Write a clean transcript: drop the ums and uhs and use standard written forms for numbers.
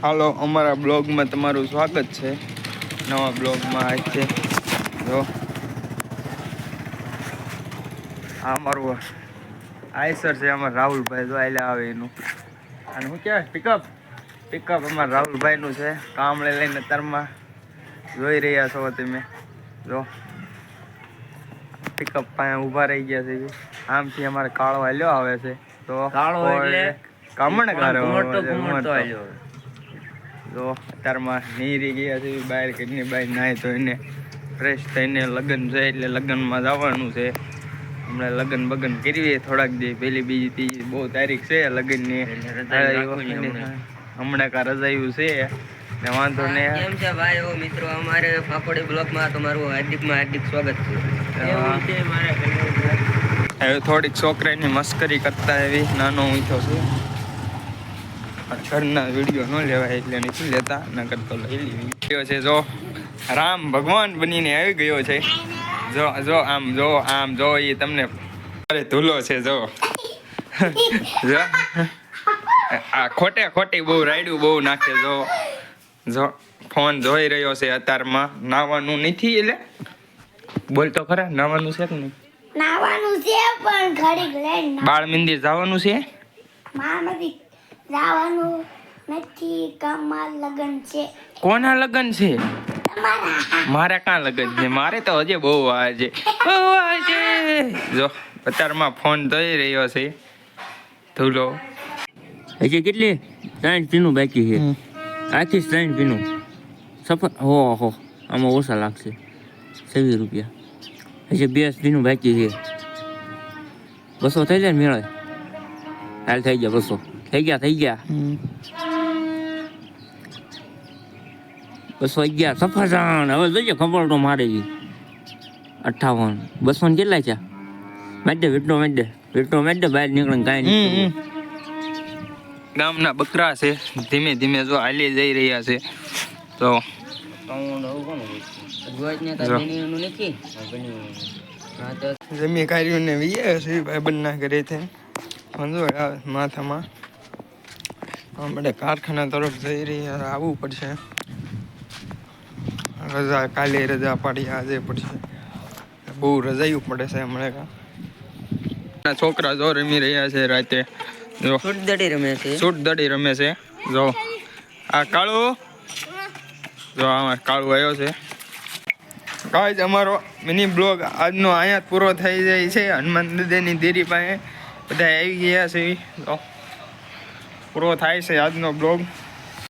હાલો, અમારા બ્લોગમાં તમારું સ્વાગત છે. નવા બ્લોગમાં આજ છે જો આ અમારું આઈસર છે. અમારા રાહુલભાઈ જો આયલા આવે એનું. અને શું કહેવાય પિકઅપ અમારા રાહુલભાઈનું છે. કામળે લઈને તરમાં જોઈ રહ્યા છો તમે. જો પિકઅપ પાસે ઊભા રહી ગયા છે. આમથી અમારે કાળો હાલ્યો આવે છે. તો કાળો એટલે કમણગારો જો અત્યારમાં નીરી ગયા છે બહાર. ઘરની બહાર નાહી તો એને ફ્રેશ થઈને લગ્ન છે એટલે લગ્નમાં જવાનું છે. હમણાં લગ્ન બગન કરીએ થોડાક દી. પેલી બીજી ત્રીજી બહુ તારીખ છે લગ્નની. હમણાં કા રજાયું છે ને વાંધો ને. કેમ છે ભાઈઓ મિત્રો, અમારે ફાફોડી બ્લોગમાં તમારું હાર્દિક સ્વાગત છે. હવે થોડીક છોકરાની મસ્કરી કરતા એવી નાનો હું તો છું. ઘરના વિડીયો ન લેવાય એટલે નથી લેતા, ન કરતો લઈ લીધો છે. જો રામ ભગવાન બનીને આવી ગયો છે. જો આમ જો એ તમને અરે ધૂલો છે. જો આ ખોટી બહુ રાયડું બહુ નાખે. જો ફોન જોઈ રહ્યો છે અત્યારમાં. નાવાનું નથી એટલે બોલ તો ખરા. નાવાનું છે કે નહીં? નાવાનું છે પણ ઘડીક લઈને બાળ મંદિર જવાનું છે. મામાથી જવાનું નથી. કામમાં લગન છે. કોના લગન છે? તમારા. મારે ક્યાં લગન છે? મારે તો હજી બહુ વાર છે. જો અત્યારમાં ફોન જોઈ રહ્યો છે ધૂલો. હજી કેટલી 60 પીનું બાકી છે. આખી 60 પીનું સફર. હો આમાં ઓછા લાગશે. 26 રૂપિયા. હજી 2 પીનું બાકી છે. 200 થઈ જાય ને મેળે? હાલ થઈ ગયા 200. થઈ ગયા 211 સફરજન. હવે જોઈએ ખબર તો મારે 58. 200 ને કેટલા છે? મેડે વિટો મેડે બહાર નીકળે કાંઈ નહીં. ગામના બકરા છે. ધીમે ધીમે જો હાલી જઈ રહ્યા છે. તો જમી કાઢ્યું ને વીએ છે ભાઈબંધના ઘરે છે. વાંધો આવે માથામાં. આપણે કારખાના તરફ જઈ રહ્યા. આવવું પડશે. રજા કાલે રજા પાડી, આજે પડશે. બહુ રજાયું પડે છે હમણાં. છોકરા જો રમી રહ્યા છે રાતે. જો છૂટ દડી રમે છે. જો આ કાળું. જો આમાં કાળું આવ્યો છે. કાંઈ જ અમારો મિની બ્લોગ આજનો અહીંયા જ પૂરો થઈ જાય છે. હનુમાન દાદાની દેરી પાસે બધા આવી ગયા છે. તો પૂરો થાય છે આજનો બ્લોગ.